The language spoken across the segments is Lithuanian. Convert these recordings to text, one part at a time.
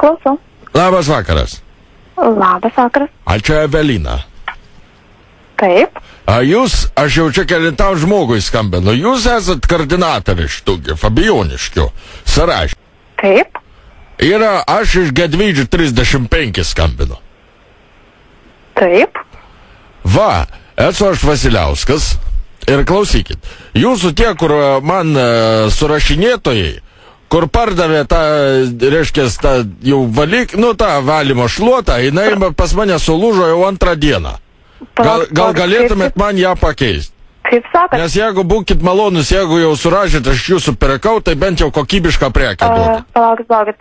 Klausau. Labas vakaras. Labas vakaras. Čia Evelina. Taip. Aš jau čia kelintam žmogui skambinu. Jūs esat koordinatorius štugi, Fabijoniškių, Saraš. Taip. Aš iš Gedvydžių 35 skambinu. Taip. Va, esu aš Vasiliauskas. Ir klausykit, jūsų tie, kur man surašinėtojai, kur pardavė tą, reiškia, tą jau tą valymo šluotą, jinai pas mane sulūžo jau antrą dieną. Gal galėtumėt man ją pakeisti? Kaip sakat? Nes jeigu būkit malonus, jeigu jau surašėt, aš jūsų pirkau, tai bent jau kokybišką prekę duokit.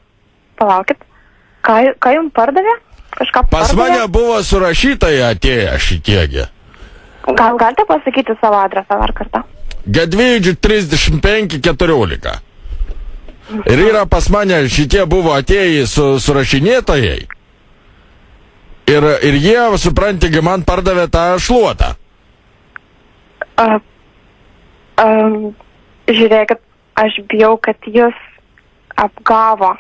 Palaukit. Ką jums pardavė? Kažką pardavė? Pas mane buvo surašytojai atėję šitiegi. Gal galite pasakyti savo adresą dar kartą? Gedvydžių 35-14. Ir pas mane šitie buvo atėję surašinėtojai. Ir jie, supranti, man pardavė tą šluotą. Žiūrėkit, aš bijau, kad jūs apgavo.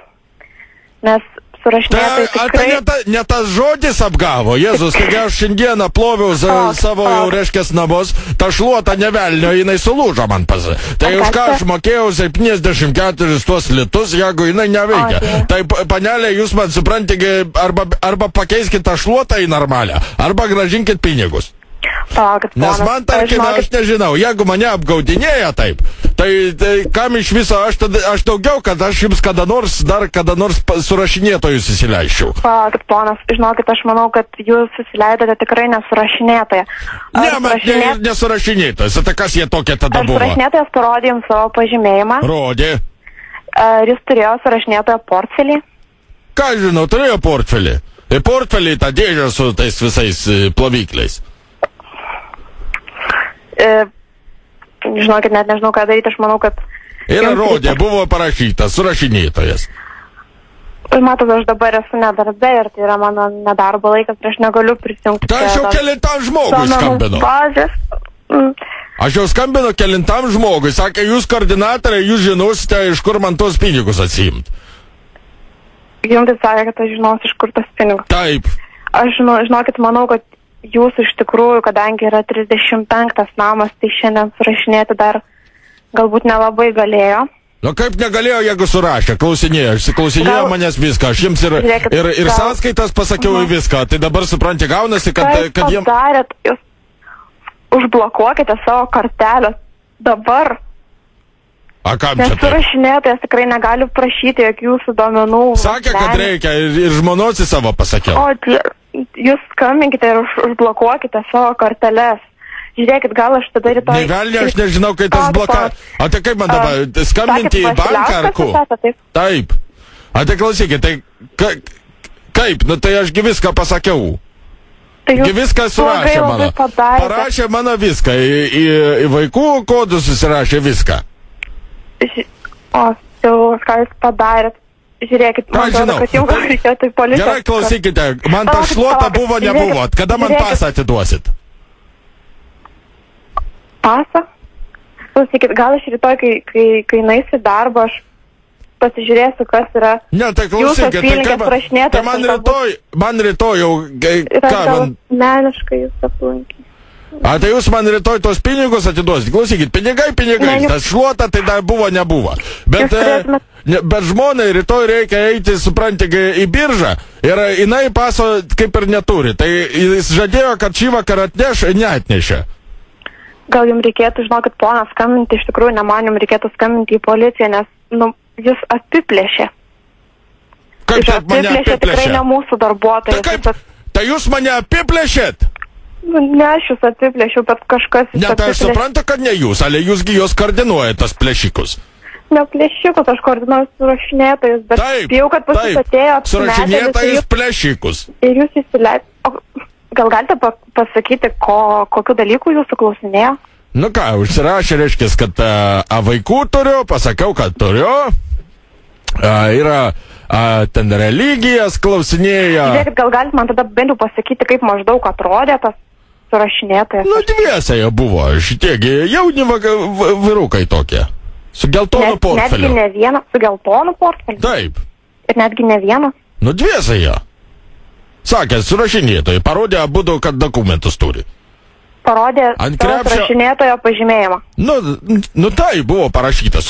Nes surašinėtojai tikrai... Tai ne tas žodis apgavo. Jėzus, taigi aš šiandieną ploviau savo jau reiškės namus, ta šluota nevelnio, jinai sulūžo man pas. Tai už ką aš mokėjau 74 tuos litus, jeigu jinai neveikia. Tai panelė, jūs man suprantate, arba pakeiskit tą šluotą į normalią, arba grąžinkit pinigus. Nes man, tarkime, aš nežinau, jeigu mane apgaudinėja taip, tai kam iš viso, aš daugiau, kad aš jums kada nors surašinėtojus įsileiščiau. Palaukit, ponas, žinokit, aš manau, kad jūs įsileidote tikrai nesurašinėtoje. Nesurašinėtojas, tai kas jie tokie tada buvo? Surašinėtojas parodė jums savo pažymėjimą. Rodė. Ar jis turėjo surašinėtojo portfelį? Ką žinau, turėjo portfelį. Ir portfelį tą dėžę su tais visais plovykliais. Žinokit, net nežinau, ką daryti, aš manau, kad... Ir rodė, buvo parašytas, surašinėtojas. Matot, aš dabar esu nedarbe ir tai yra mano nedarbo laikas, aš negaliu prisijungti. Tai aš jau kelintam žmogui skambinu. Aš jau skambinu kelintam žmogui, sakė, jūs koordinatoriai, jūs žinosite, iš kur man tos pinigus atsiimt. Jums tai sakė, kad aš žinosiu, iš kur tos pinigus. Taip. Aš žinokit, manau, kad jūs iš tikrųjų, kadangi yra 35 namas, tai šiandien surašinėti dar galbūt nelabai galėjo. Nu kaip negalėjo, jeigu surašė, klausinėjo manęs viską, aš jums ir sąskaitas pasakiau viską, tai dabar supranti, gaunasi, kad jiems... Padarėt, jūs užblokuokite savo kortelę dabar. A kam čia tai? Nes surašinėtojas tikrai negali prašyti jokių jūsų duomenų. Sakė, kad reikia ir žmonosi savo pasakiau. Jūs skambinkite ir užblokuokite savo korteles. Žiūrėkit, gal aš tada rytoj... Nevelnė, aš nežinau, kaip tas blokavimas. O tai kaip man dabar, skambinti į banką ar ko? Taip. O tai klausykit, tai kaip? Nu tai ašgi viską pasakiau. Taigi viską surašė mano. Parašė mano viską. Į vaikų kodus susirašė viską. Ką jūs padarėt? Žiūrėkit, man atrodo, kad jums reikėtų į policiją. Gerai, klausykite, man ta šluota buvo, nebuvo. Kada man pasą atiduosit? Pasą? Klausykit, gal aš rytoj, kai naisiu darbą, aš pasižiūrėsiu, kas yra jūsų apylinkės tai man rytoj jau... Gal meniškai jūs aplankys. Tai jūs man rytoj tos pinigus atiduosit. Klausykit, pinigai, tas šluota tai dar buvo, nebuvo. Bet žmonai rytoj reikia eiti, supranti, į biržą ir jinai paso kaip ir neturi. Tai jis žadėjo, kad šį vakarą atneš, neatnešė. Gal jums reikėtų, žinokit, ponas, skambinti, iš tikrųjų, ne man jums reikėtų skambinti į policiją, nes, jis apiplėšė. Kaip taip mane apiplėšė? Tikrai ne mūsų darbuotojas. Tai jūs mane apiplėšėt? Ne, aš jūs apiplėšiau, bet kažkas... Ne, tai aš suprantu, kad ne jūs, ale jūsgi jos koordinuoja tas plėšikus. Ne plėšikus, aš koordinuoju surašinėtojus, bet bijau, kad pas jūs atėjo apsimetėlis. Surašinėtojus plėšikus. Ir jūs įsileidžiate. Gal galite pasakyti, kokiu dalyku jūsų klausinėjo? Nu ką, užsirašė, reiškia, kad vaikų turiu, pasakiau, kad turiu. Yra... ten religijas klausinėja. Žiūrėkit, gal galit man tada bent jau pasakyti, kaip maždaug atrodė tas surašinėtojas? Nu, dviese jie buvo, šitiegi jauni vyrukai tokie. Su geltonu portfeliu. Netgi ne vienas, su geltonu portfeliu? Taip. Ir netgi ne vienas? Nu, dviese jie. Sakė, surašinėtojai, parodė abudu, kad dokumentus turi. Parodė surašinėtojo pažymėjimą. Nu tai buvo parašyta,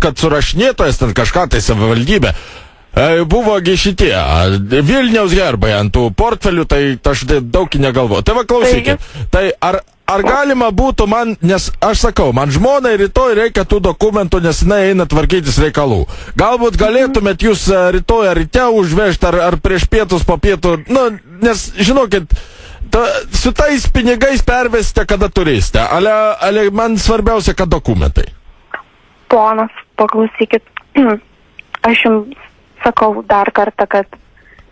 kad surašinėtojas ten kažką tai savivaldybė. Buvogi šitie, Vilniaus herbai ant tų portfelių, tai aš daug negalvoju. Tai va, klausykit, tai ar galima būtų man, nes aš sakau, man žmonai rytoj reikia tų dokumentų, nes jinai eina tvarkytis reikalų. Galbūt galėtumėt jūs rytoj ar ryte užvežti, ar prieš pietus po pietų, nu, nes, žinokit, su tais pinigais pervesite, kada turėsite. Ale man svarbiausia, kad dokumentai. Ponas, paklausykit, aš jums sakau dar kartą, kad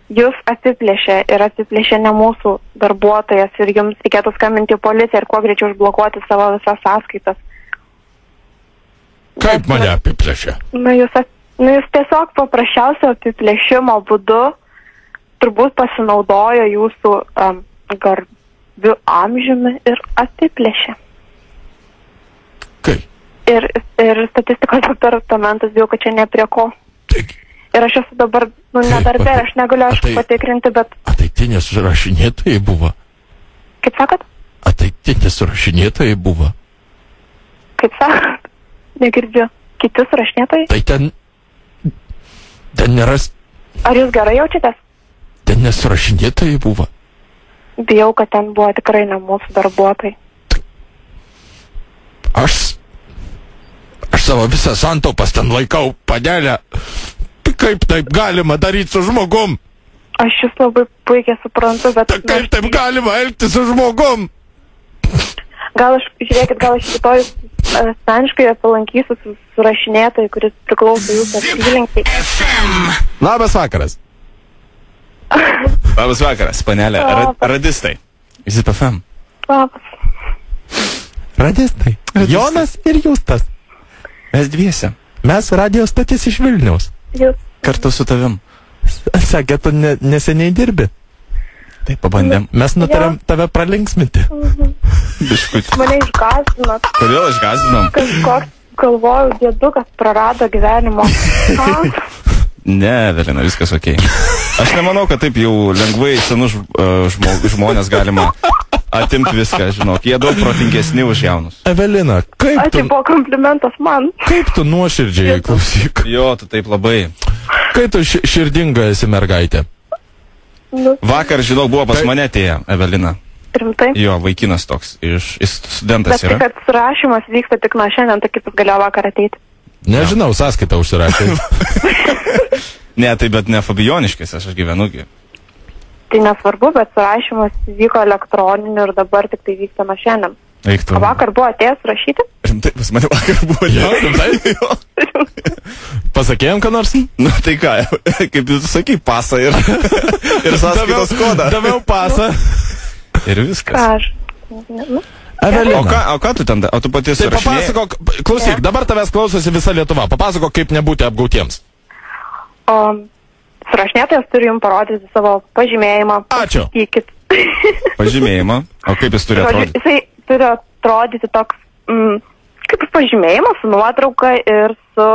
jūs apiplėšė ir apiplėšė ne mūsų darbuotojas ir jums reikėtų skambinti į policiją ir kuo greičiau užblokuoti savo visas sąskaitas. Kaip mane apiplėšė? Jūs tiesiog paprasčiausio apiplėšimo būdu turbūt pasinaudojo jūsų garbiu amžiumi ir apiplėšė. Kaip? Ir statistikos departamentas bijau, kad čia ne prie ko. Ir aš esu dabar, nedarbė, aš negaliu patikrinti, bet... A tai tie nesurašinėtojai buvo? Kaip sakot? A tai tie nesurašinėtojai buvo? Kaip sakot? Negirdžiu. Kiti surašinėtojai? Tai ten neras... Ar jūs gerai jaučiatės? Ten nesurašinėtojai buvo? Bijau, kad ten buvo tikrai ne mūsų darbuotojai. Aš savo visą santaupas ten laikau padelę. Kaip taip galima daryti su žmogum? Aš jūs labai puikiai suprantu, bet... Kaip taip galima elgtis su žmogum? Gal aš rytoj asmeniškai apalankysiu su surašinėtojai, kuris priklauso jūsų apylinkiai. Labas vakaras. Labas vakaras, panelė. Radistai. Zip FM. Labas. Radistai. Jonas ir Justas. Mes dviese. Mes radio stotis iš Vilniaus. Jūs. Kartu su tavim. Sakė, tu neseniai dirbi. Taip, pabandėm. Mes nutarėm tave pralinksminti. Biškutį. Mane išgąsdinot. Kodėl išgąsdinom? Kažkoks, galvoju, diedukas prarado gyvenimo. Ne, Evelina, viskas okei. Aš nemanau, kad taip jau lengvai senus žmonės galima atimti viską, žinok. Jie daug protingesni už jaunus. Evelina, kaip tu... Tai buvo komplimentas man. Kaip tu nuoširdžiai, klausyk. Jo, tu taip labai. Kaip tu širdinga esi mergaitė? Vakar, žinok, buvo pas mane atėję, Evelina. Rimtai? Jo, vaikinas toks, studentas yra. Bet tai, kad surašymas vyksta tik nuo šiandien, tai kaip jis galėjo vakar ateiti? Nežinau, sąskaitą užsirašė. Ne, tai bet ne Fabijoniškės, aš gyvenugi. Tai nesvarbu, bet surašymas vyko elektroniniu ir dabar tik tai vyksta nuo šiandien. Eiktų. O vakar buvo atėjęs rašyti? Rimtai, pas mane vakar buvo. Jo, rimtai? Pasakėjom, ką nors? Nu tai ką, kaip jūs sakai, pasą ir sąskaitos kodą. Daviau pasą. Ir viskas. Ką aš? Evelina. O ką tu ten, o tu pati surašinėjai? Tai papasakok, klausyk, dabar tavęs klausosi visa Lietuva. Papasakok, kaip nebūti apgautiems. Surašinėtojas turi jums parodyti savo pažymėjimą. Ačiū. Pažymėjimą? O kaip jis turi atrodyti? Jisai turi atrodyti toks, kaip pažymėjimas su nuotrauka ir su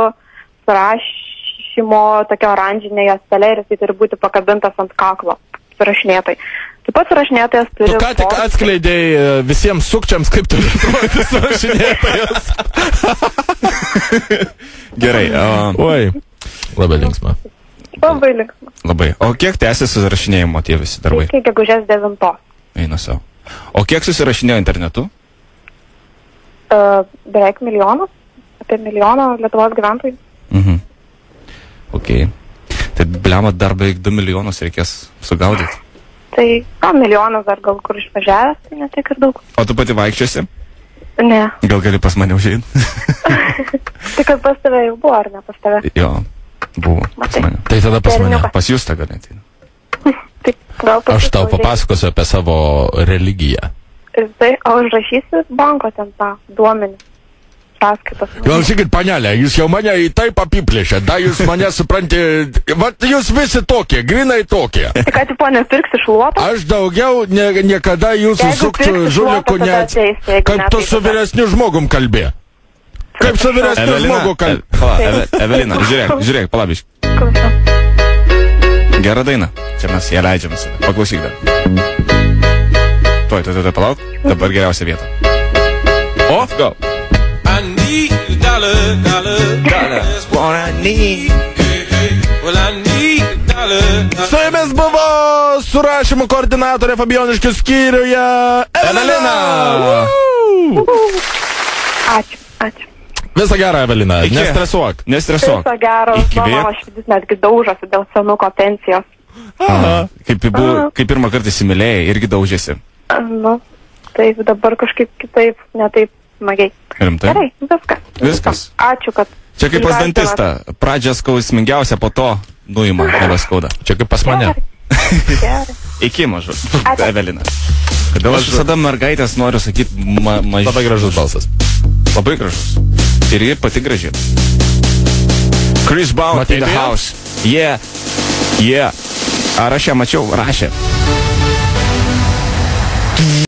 surašymo tokia oranžinė juostelė ir jisai turi būti pakabintas ant kaklo surašinėtojai. Taip pat surašinėtojas turi... Tu ką tik atskleidėjai visiems sukčiams, kaip turi atrodyti surašinėtojas. Gerai. Oi, labai linksma. Labai linksma. Labai. O kiek tęsiasi susirašinėjimo tie visi darbai? Iki gegužės 9. Eina savo. O kiek susirašinėjo internetu? Beveik 1 milijonas. Apie 1 milijoną Lietuvos gyventojų. Okei. Tai blema dar beveik 2 milijonus reikės sugaudyti. Tai 1 milijonas dar gal kur išvažiavęs, tai ne tiek ir daug. O tu pati vaikščiosi? Ne. Gal gali pas mane užeiti? Tai kad pas tave jau buvo, ar ne pas tave? Jo, buvo pas mane. Tai tada pas mane. Pas jūs tą gali ateiti. Aš tau papasakosiu apie savo religiją. Tai, o užrašysi banko ten tą duomenį. Sąskaitos. Klausykit, panelė, jūs jau mane į taip apiplėšė, da jūs mane supranti, vat jūs visi tokie, grinai tokie. Tai ką, tipo, nepirksi šluoto? Aš daugiau niekada jūsų sukčių žulikų kaip tu su vyresniu žmogum kalbė. Kaip su vyresniu žmogu kalbė. Evelina, žiūrėk, palabiškai. Gerą dainą. Čia mes ją leidžiam. Paklausyk dar. Tuoj, palauk. Dabar geriausia vieta. O, go. I need a dollar. That's what I need. Well, I need a dollar. Su jumis buvo surašymų koordinatorė Fabioniškių skyriuje Evelina. Ačiū. Visą gerą, Evelina. Iki. Nestresuok. Nestresuok. Visą gerą. Mano širdis netgi daužosi dėl senuko pensijos. Kaip pirmą kartą įsimylėjai, irgi daužėsi. Nu, taip dabar kažkaip kitaip, ne taip smagiai. Rimtai? Gerai, viskas. Ačiū, kad... Čia kaip pas dantistą. Pradžia skausmingiausia, po to nuima, nebeskauda. Čia kaip pas mane. Gerai. Iki mažu, Evelina. Kodėl aš visada mergaitės noriu sakyti mažu. Labai gražus balsas. Labai gražus. Ir ji pati graži. Chris Brown in the house. Yeah. Ar aš ją mačiau? Rašė.